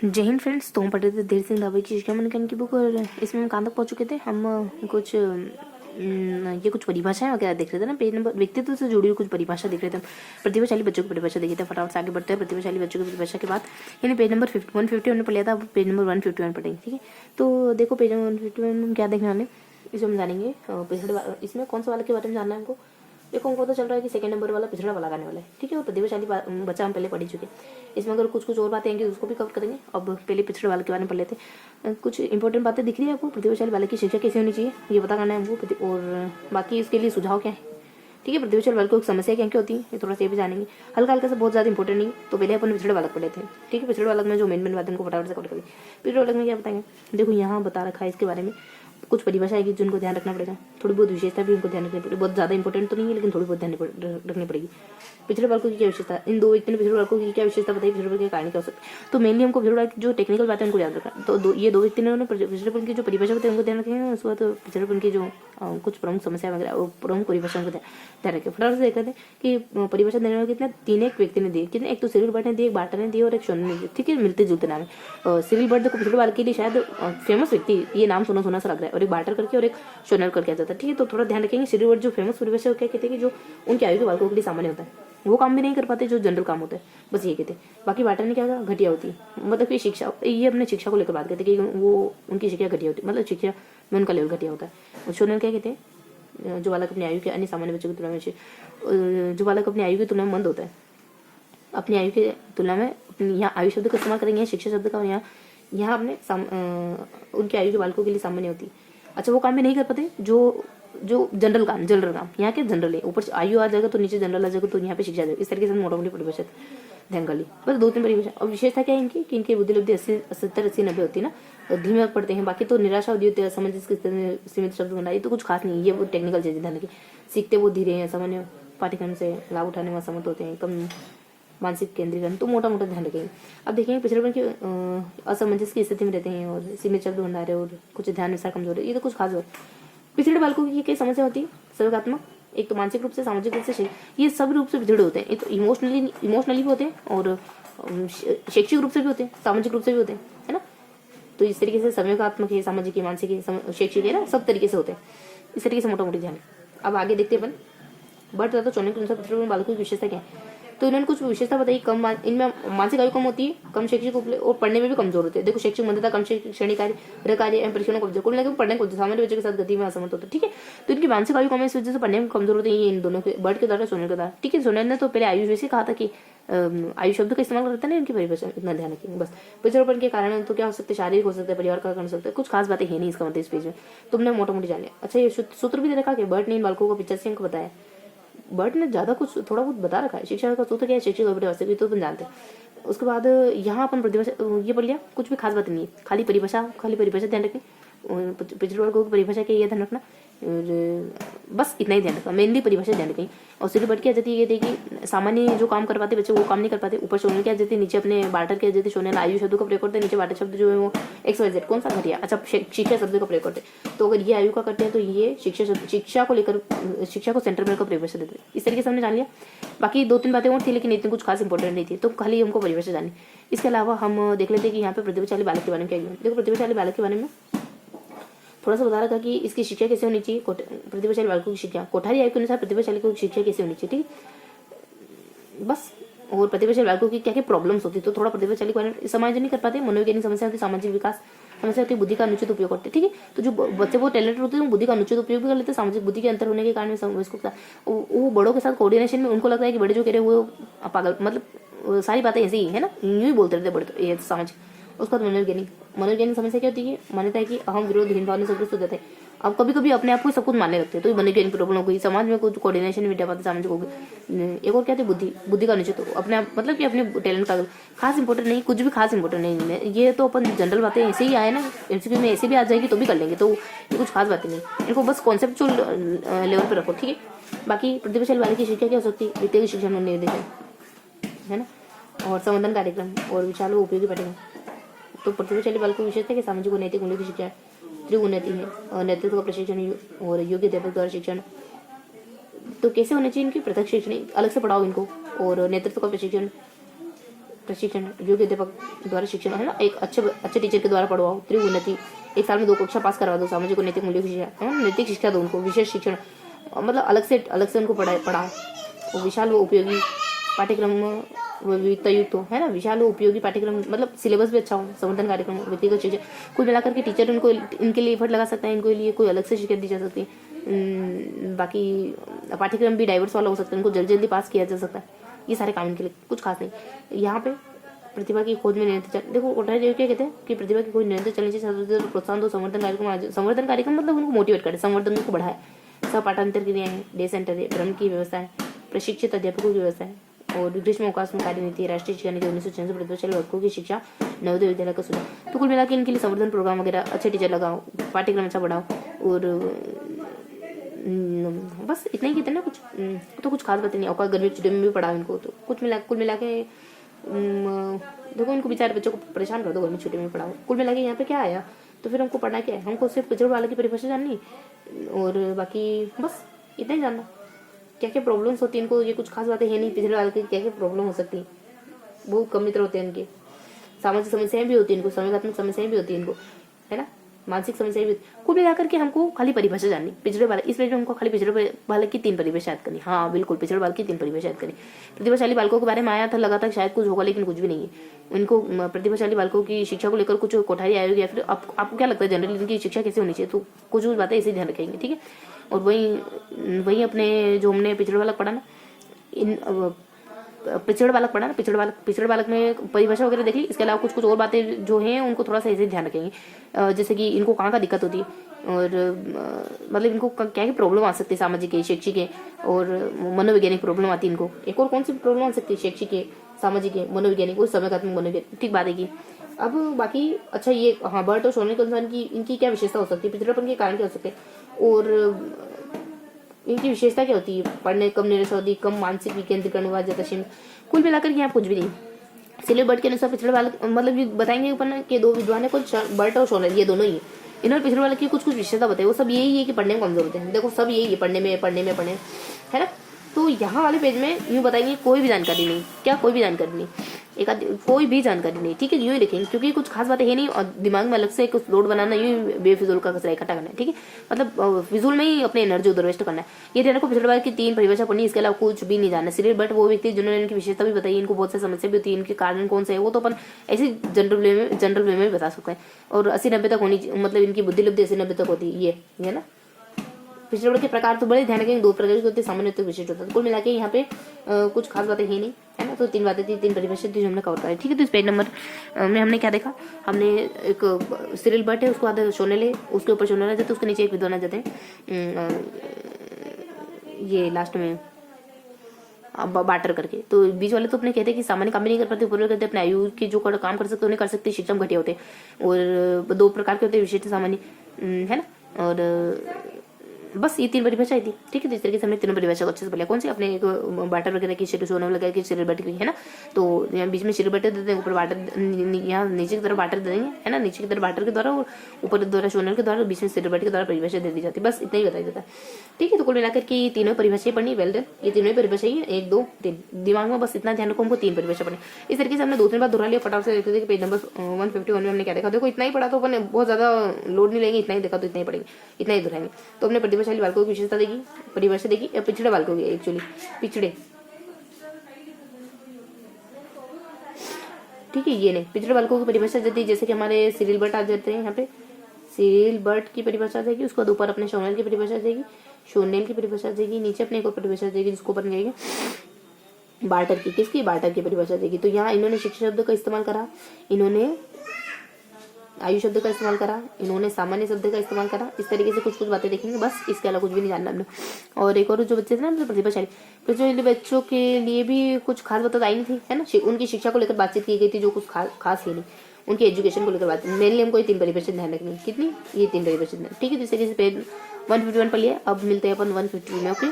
जय हिंद फ्रेंड्स। तो हम पढ़ रहे थे धीर सिंह धाबे की शिक्षा मंकन की बुक, और इसमें हम कहाँ तक पहुँच चुके थे। हम कुछ ये कुछ परिभाषाएं वगैरह देख रहे थे ना। पेज नंबर व्यक्तित्व से जुड़ी हुई कुछ परिभाषा देख रहे थे हम। प्रतिभाशाली बच्चों की परिभाषा देखी थे। फटाफट से आगे बढ़ते हैं। प्रतिभाशाली बच्चों की परिभाषा के बाद यानी पेज नंबर 150 हमने पढ़ लिया था। अब पेज नंबर 151 पढ़ेंगे, ठीक है। तो देखो पेज नंबर 151 क्या देखने वाले, इसमें हम जानेंगे इसमें कौन सा वाले के बारे में जानना है हमको। देखो हमको पता चल रहा है कि सेकंड नंबर वाला पिछड़ा वाला गाने वाला है, ठीक है। और प्रतिभाशाली बच्चा हम पहले पढ़ ही चुके हैं। इसमें अगर कुछ और बातें आएंगी उसको भी कवर करेंगे। अब पहले पिछड़े वाले के बारे में पढ़ लेते हैं। कुछ इंपॉर्टेंट बातें दिख रही है आपको। प्रतिभाशाली बालक की शिक्षा कैसे होनी चाहिए ये पता करना है हमको, और बाकी इसके लिए सुझाव क्या है, ठीक है। प्रतिभाशाली बालक को एक समस्या क्या होती है ये थोड़ा सा ये भी जानेंगे। हल्का हल्का से, बहुत ज़्यादा इंपॉर्टेंट नहीं। तो पहले अपन पिछड़े बालक पढ़ लेते हैं, ठीक है। पिछड़े बालक में जो मेन बात है उनको फटाफट से कवर करेंगे। पिछड़े बालक में क्या बताएंगे, देखो यहाँ बता रखा है इसके बारे में। कुछ परिभाषा है जिनको ध्यान रखना पड़ेगा। थोड़ी बहुत विशेषता भी उनको ध्यान रखनी पड़ेगी। बहुत ज़्यादा इंपॉर्टेंट तो नहीं है, लेकिन थोड़ी बहुत ध्यान रखनी पड़ेगी। पिछड़े बालकों की क्या विशेषता, इन दो व्यक्ति ने पिछड़े बालकों की क्या विशेषता बताई, पिछड़े के कारण क्या हो सकता है। तो मेनली हमको पिछड़े बालक जो टेक्निकल बातें उनको याद रखना। तो ये दो व्यक्ति ने पिछड़ेपन की जो परिभाषा बताई उनको ध्यान रखेंगे। उसके बाद पिछड़ेपन की जो कुछ प्रमुख समस्या वगैरह प्रमुख परिभाषाओं को ध्यान रखें। फटाफट से देख रहे थे कि परिभाषा देने वाले कितने तीन एक व्यक्ति ने दिए, कितने, एक तो सिविल बर्ड ने दिए, एक बार्टर ने दिए और एक शोन ने दिए, ठीक है। मिलते जुलते नाम है। सिविल बर्ड को पिछड़े बालक के लिए शायद फेमस व्यक्ति, ये नाम सुना सुना सा लग रहा है, और एक बार्टर करके और एक शोनर करके आ जाता है, ठीक है। तो थोड़ा ध्यान रखेंगे। सिविल बर्ड जो फेमस परिभाषा क्या कहते हैं कि जो उनके आयु के बालकों के लिए सामान्य होता है, वो काम भी नहीं कर पाते जो जनरल काम होता है, बस ये कहते हैं। बाकी बार्टर ने क्या कहा, घटिया होती है, मतलब कि शिक्षा, ये अपने शिक्षा को लेकर बात करते हैं कि वो उनकी शिक्षा घटिया होती है, मतलब शिक्षा में उनका लेवल घटिया होता है। और शोनर क्या कहते हैं, जो बालक अपनी आयु के अन्य सामान्य बच्चों की तुलना में, जो बालक अपनी आयु की तुलना में मंद होता है, अपनी आयु की तुलना में अपनी, यहाँ आयु शब्द का इस्तेमाल करेंगे शिक्षा शब्द का, और यहाँ अपने उनकी आयु के बालकों के लिए सामान्य होती है। अच्छा, वो काम भी नहीं कर पाते जो जनरल काम यहाँ के जनरल है। ऊपर आयु आ जाएगा तो नीचे जनरल आ जाएगा, तो यहाँ पे शिक्षा जाएगी। इस तरीके से मोटा मोटी परिभाषा ध्यान कर ली। बस दो तीन परिभाषा। और विशेषता क्या है इनकी कि इनकी बुद्धि लब्धि 70 80 90 होती है ना, धीमे पढ़ते हैं। बाकी तो निराशा होती है, समझ सीमित शब्द बनाई, तो कुछ खास नहीं। ये वो टेक्निकल चीजें ध्यान की। सीखते वो धीरे हैं, सामान्य पाठ्यक्रम से लाभ उठाने में असमर्थ होते हैं, कम मानसिक केंद्रीकरण, तो मोटा मोटा ध्यान रखेंगे। अब देखेंगे पिछड़ेपन की असमंजस की स्थिति में रहते हैं, और सीमित शब्द भंडार है, और कुछ ध्यान विस्तार कमजोर है, ये तो कुछ खास है। पिछड़े बालकों की कई समस्या होती है, संवेगात्मक, एक तो मानसिक रूप से, सामाजिक रूप से, ये सब रूप से पिछड़े होते हैं। एक तो इमोशनली भी होते हैं, और शैक्षिक रूप से भी होते हैं, सामाजिक रूप से भी होते हैं, है ना। तो इस तरीके से संवेगात्मक है, सामाजिक है, मानसिक है, शैक्षिक है ना, सब तरीके से होते हैं। इस तरीके से मोटा मोटी ध्यान। अब आगे देखते हैं अपन। बढ़ जाता चौने के अनुसार पिछड़े बालकों की विशेषता क्या है। तो इन्होंने कुछ विशेषता बताई। इनमें मानसिक आयु कम होती है, कम शैक्षिक और पढ़ने में भी कमजोर होते हैं। देखो, शैक्षिक मंदता, कम शैक्षणिक कार्य एवं परीक्षणों को कमजोर, कुल मिलाकर पढ़ने को सामान्य बच्चों के साथ गति में असमर्थ होते हैं, ठीक है। तो इनकी मानसिक आयु कम है, इस वजह से पढ़ने में कमजोर होते हैं। ये इन दोनों के, बर्ड के द्वारा सोनल के द्वारा, ठीक है। सोनल ने तो पहले आयु वैसे कहा था कि आयु शब्द का इस्तेमाल करते हैं ना इनकी परिभाषा, इतना ध्यान रखेंगे बस। पिछड़ेपन के कारण तो क्या हो सकते हैं, शारीरिक हो सकता है, परिवार का कारण हो सकता है, कुछ खास बातें है नहीं इसका मतलब इस पेज में, तुमने मोटा मोटी जान लिया। अच्छा, ये सूत्र भी दे रखा कि बर्ड ने इन बालकों को 85 अंक बताया। बर्ड ने ज्यादा कुछ थोड़ा बहुत बता रखा है। शिक्षा का सूत्र क्या है, शिक्षक और वास्तविक तो अपन जानते हैं। उसके बाद यहाँ अपन प्रतिभाषा ये पढ़ लिया, कुछ भी खास बात नहीं है, खाली परिभाषा ध्यान रखें। पिछड़े वर्गों की परिभाषा क्या, ये ध्यान रखना, और बस इतना ही ध्यान रखना, मेनली परिभाषा ध्यान रखें। और सिर्फ बढ़ के आ जाती है, ये देखिए सामान्य जो काम कर पाते बच्चे वो काम नहीं कर पाते। ऊपर शोनल क्या जाती है, नीचे अपने बार्टर क्या जाती है, शोनल आयु शब्द का प्रयोग करते हैं, नीचे बार्टर शब्द जो है वो XYZ कौन सा घटिया, अच्छा शिक्षा शब्द का प्रयोग करते हैं। तो अगर ये आयु का करते हैं तो ये शिक्षा को लेकर, शिक्षा को सेंटर में परिभाषा देते हैं। इस तरीके से हमने जान लिया। बाकी दो तीन बातें और थी, लेकिन इतनी कुछ खास इंपॉर्टेंट नहीं थी, तो खाली हमको परिभाषा जानी। इसके अलावा हम देख लेते हैं कि यहाँ पे प्रतिभाशाली बालक के बारे में क्या है। देखो, प्रतिभाशाली बालक के बारे में थोड़ा सा बता रखा कि इसकी शिक्षा कैसे होनी चाहिए। प्रतिभाशाली बालकों की शिक्षा, कोठारी आयु के अनुसार प्रतिभाशाली को शिक्षा कैसे होनी चाहिए, ठीक बस। और प्रतिभाशाली बालकों की क्या क्या प्रॉब्लम्स होती है, तो थोड़ा प्रतिभाशाली को समाज नहीं कर पाते, मनोवैज्ञानिक समस्या होती है, सामाजिक विकास समस्या होती है, बुद्धि का अनुचित उपयोग करते हैं, ठीक है। तो जो बच्चे वो टैलेंट होते हैं, बुद्धि का अनुचित उपयोग भी कर लेते हैं, सामाजिक बुद्धि के अंतर होने के कारण वो बड़ों के साथ कोऑर्डिनेशन में उनको लगता है कि बड़े जो कह रहे हैं वो पागल, मतलब सारी बातें ऐसी ही है ना, यूं ही बोलते रहते बड़े, तो ये सामाजिक। उसका मनोवैज्ञानिक समस्या क्या होती है, मान्यता है कि अहम विरोध हीन भावना से ग्रस्त हो जाते हैं। अब कभी कभी अपने आप को सब कुछ मानने लगते हैं, तो मनोवैज्ञानिक प्रॉब्लम हो गई, समाज में कुछ कोऑर्डिनेशन नहीं पाते, सामाजिक हो गई। एक और क्या थे, बुद्धि का अनुचित, अपने आप मतलब कि अपने टैलेंट का खास इंपॉर्टेंट नहीं, कुछ भी खास इंपॉर्टेंट नहीं है। ये तो अपन जनरल बातें ऐसे ही आए ना, MCQ में ऐसे भी आ जाएगी तो भी कर लेंगे, तो ये कुछ खास बातें नहीं, इनको बस कॉन्सेप्चुअल लेवल पर रखो, ठीक है। बाकी प्रतिभाशाली बालक की शिक्षा क्या हो सकती है, वित्तीय शिक्षा में निर्देशन, है ना, और संवर्धन कार्यक्रम और विचार उपयोगी पाठ्यक्रम। तो प्रतिभाशाली बालकों की विशेषता है सामाजिक और नैतिक मूल्यों की शिक्षा, त्रिगुणति है, और नेतृत्व का प्रशिक्षण और योग्य अध्यापक द्वारा शिक्षण। तो कैसे होना चाहिए इनकी, पृथक शिक्षण अलग से पढ़ाओ इनको, और नेतृत्व का प्रशिक्षण प्रशिक्षण योग्य अध्यापक द्वारा शिक्षण है ना, एक अच्छे टीचर के द्वारा पढ़वाओ। त्रिउन्नति, एक साल में 2 कक्षा पास करवा दो। सामाजिक और नैतिक मूल्यों की शिक्षा, नैतिक शिक्षा दो उनको। विशेष शिक्षण मतलब अलग से उनको पढ़ाओ। विशाल व उपयोगी पाठ्यक्रम विविधतायुक्त हो, है ना, विशाल व उपयोगी पाठ्यक्रम मतलब सिलेबस भी अच्छा हो। संवर्धन कार्यक्रम, व्यक्तिगत शिक्षा, कुल मिलाकर के टीचर इनको इनके लिए एफर्ट लगा सकता है, इनके लिए कोई अलग से शिक्षा दी जा सकती है। बाकी पाठ्यक्रम भी डाइवर्स वाला हो सकता है, इनको जल्दी पास किया जा सकता है। ये सारे काम इनके लिए कुछ खास नहीं। यहाँ पे प्रतिभा की खोज में निरंतर देखो कोठारी क्या कहते हैं कि प्रतिभा की खोज निरंतर चलनी चाहिए। प्रोत्साहन दो। संवर्धन कार्यक्रम मतलब उनको मोटिवेट करे, संवर्धन को बढ़ाए। पाठांतर क्रियाएं हैं, डे सेंटर है, भ्रमण की व्यवस्था है, प्रशिक्षित अध्यापकों की व्यवस्था है, और ग्रीष्म अवकाश में कार्यनीति है, राष्ट्रीय शिक्षा नीति 1966, प्रतिभाशाली वर्गों की शिक्षा, नवोदय विद्यालय का सुधार। तो कुल मिला के इनके लिए संवर्धन प्रोग्राम वगैरह, अच्छे टीचर लगाओ, पाठ्यक्रम अच्छा बढ़ाओ, और बस इतना ही कहते हैं ना। कुछ तो कुछ खास बातें नहीं। अवकाश गर्मी छुट्टियों में भी पढ़ाओ इनको। तो कुल मिला के देखो इनको बेचारे बच्चों को परेशान कर दो, गर्मी छुट्टी में पढ़ाओ। कुल मिला के यहाँ पे क्या आया, तो फिर हमको पढ़ना क्या है, हमको सिर्फ पिछड़े वाले की परिभाषा जाननी, और बाकी बस इतना ही जानना क्या क्या प्रॉब्लम्स होती है इनको। ये कुछ खास बातें है नहीं। पिछड़े वाले की क्या क्या प्रॉब्लम हो सकती है, बहुत कम मित्र होते हैं इनके। सामाजिक समस्याएं भी होती है इनको, संवेगात्मक समस्याएं भी होती है इनको, है ना, मानसिक समस्याएं भी। कुल मिलाकर के हमको खाली परिभाषा जाननी पिछड़े वाले। इस पेज में हमको खाली पिछड़े वाले की 3 परिभाषा याद करनी। हाँ बिल्कुल, पिछड़े वाले की 3 परिभाषा याद करनी। प्रतिभाशाली बालकों के बारे में आया था, लगा था शायद कुछ होगा, लेकिन कुछ भी नहीं है। इनको प्रतिभाशाली बालकों की शिक्षा को लेकर कुछ कोठारी आयोग या फिर आपको क्या लगता है जनरली इनकी शिक्षा कैसे होनी चाहिए, तो कुछ बातें ऐसे ध्यान रखेंगे, ठीक है। और वही अपने जो हमने पिछड़े बालक पढ़ा ना, पिछड़ बालक में परिभाषा वगैरह देख ली। इसके अलावा कुछ और बातें जो हैं उनको थोड़ा सा ऐसे ध्यान रखेंगे, जैसे कि इनको कहाँ का दिक्कत होती है, और मतलब इनको क्या क्या प्रॉब्लम आ सकती है, सामाजिक है, शैक्षिक है, और मनोवैज्ञानिक प्रॉब्लम आती है इनको। एक और कौन सी प्रॉब्लम आ सकती है, शैक्षिक है, सामाजिक है, मनोवैज्ञानिक और समयात्मक मनोवैज्ञानिक, ठीक बात है की। अब बाकी अच्छा ये हाँ, बर्ट और शोने के अनुसार इनकी क्या विशेषता हो सकती है, पिछड़ेपन के कारण क्या हो सकते हैं, और इनकी विशेषता क्या होती है, पढ़ने कम निराशा होती, कम मानसिक विकेंद्रीकरण, ज्यादा शिम। कुल मिलाकर यहाँ कुछ भी नहीं। सिले बर्ट के अनुसार पिछड़े बालक मतलब ये बताएंगे ऊपर कि 2 विद्वान है, कुछ बर्ट और शोनर, ये दोनों ही है। इन्होंने पिछड़े वाले की कुछ विशेषता बताई, वो सब यही है कि पढ़ने में कमजोर होते हैं। देखो सब यही है, पढ़ने में है ना। तो यहाँ वाले पेज में यूँ बताएंगे कोई भी जानकारी नहीं, क्या कोई भी जानकारी नहीं, कोई भी जानकारी नहीं, ठीक है, यूँ ही लिखेंगे क्योंकि कुछ खास बातें है नहीं, और दिमाग में अलग से कुछ लोड बनाना, यूँ बेफिजूल का कचरा इकट्ठा करना है, ठीक है, मतलब फिजूल में ही अपने एनर्जी उधर वेस्ट करना है। ये ध्यान रखो, पिछड़े बार की 3 परिभाषा पढ़नी, इसके अलावा कुछ भी नहीं जानना। सिर्फ बट वो व्यक्ति जिन्होंने इनकी विशेषता भी बताई, इनको बहुत सी समस्या भी होती है, इनके कारण कौन से है वो तो अपन ऐसे जनरल वे में भी बता सकते हैं। और 80-90 तक होनी, मतलब इनकी बुद्धि लब्धि 80-90 तक होती है, ये है ना। पिछड़े वर्ग के प्रकार तो बड़े ध्यान रखेंगे, 2 प्रकार के होते हैं, सामान्य होते हैं, विशिष्ट होता है। कुल मिला के यहाँ पे कुछ खास बातें है नहीं, है ना। तो 3 बातें थी, 3 परिभाषा थी जो हमने कवर कराई, ठीक है। तो इस पेज नंबर में हमने क्या देखा, हमने एक सीरियल बर्ट है, उसको बाद शोनेल है, उसके ऊपर शोनेल आ जाते हैं, उसके नीचे एक विद्वान आ जाते हैं, ये लास्ट में बाटर करके। तो बीच वाले तो अपने कहते हैं कि सामान्य काम भी नहीं कर पाते, ऊपर करते अपने आयु के जो काम कर सकते उन्हें कर सकते, शिक्षा घटिया होते, और 2 प्रकार के होते हैं, विशिष्ट सामान्य, है ना। और बस ये 3 परिभाषा थी, ठीक है। तो इस तरीके से हमने 3 परिभाषा को अच्छे से पढ़ा। कौन सी अपने एक बाटर वगैरह की सोने लगा कि सिर बट है ना, तो यहाँ बीच में सिर बटे देते हैं, ऊपर बाटर, यहाँ नीचे की तरफ बाटर दे देंगे, है ना, नीचे की तरफ बाटर के द्वारा और ऊपर द्वारा सोनर के द्वारा, बीच में सिर बट के द्वारा परिभाषा दे दी जाती है, बस इतना ही बताया जाता है, ठीक है। तो कुल मिलाकर की 3 परिभाषाएं पढ़नी, वेल डन। ये 3 परिभाषा ही 1, 2, 3 दिमाग में बस इतना ध्यान रखो, हमको 3 परिभाषा पढ़नी। इस तरीके से हमने 2-3 बार दोहरा लिया, फटाफट से देखते थे। पेज नंबर 151 में हमने क्या देखा, देखो इतना ही पढ़ा, तो अपन बहुत ज्यादा लोड नहीं लेंगे, इतना ही देखा तो इतना ही पढ़ेंगे, इतना ही दोहराएंगे। तो हमने प्रतिभाशाली बालकों की विशेषता देखी, परिभाषा देखी, या पिछड़े बालकों की, एक्चुअली पिछड़े, ठीक है, ये नहीं पिछड़े बालकों की परिभाषा देती, जैसे कि हमारे सीरियल बर्ट आ जाते हैं यहाँ पे, सीरियल बर्ट की परिभाषा देगी, उसके बाद ऊपर अपने शोनेल की परिभाषा देगी, शोनेल की परिभाषा देगी, नीचे अपने एक और परिभाषा देगी जिसको अपन कहेंगे बार्टर की, किसकी, बार्टर की परिभाषा देगी। तो यहाँ इन्होंने शिक्षा शब्द का इस्तेमाल करा, इन्होंने आयु शब्द का इस्तेमाल करा, इन्होंने सामान्य शब्द का इस्तेमाल करा। इस तरीके से कुछ बातें देखेंगे, बस इसके अलावा कुछ भी नहीं जानना हमने। और एक और जो बच्चे थे ना प्रतिभाशाली बच्चों के लिए भी कुछ खास बात आई नहीं थी, है ना। उनकी शिक्षा को लेकर बातचीत की गई थी, जो कुछ खास है नहीं, उनकी एजुकेशन को लेकर बात। मेनली हमको ये 3 परिभाषा ध्यान रखनी, कितनी, ये 3 परिभाषा, ठीक है। तो इस तरीके से पेज 151 पर लिया। अब मिलते हैं अपन 152 में, ओके।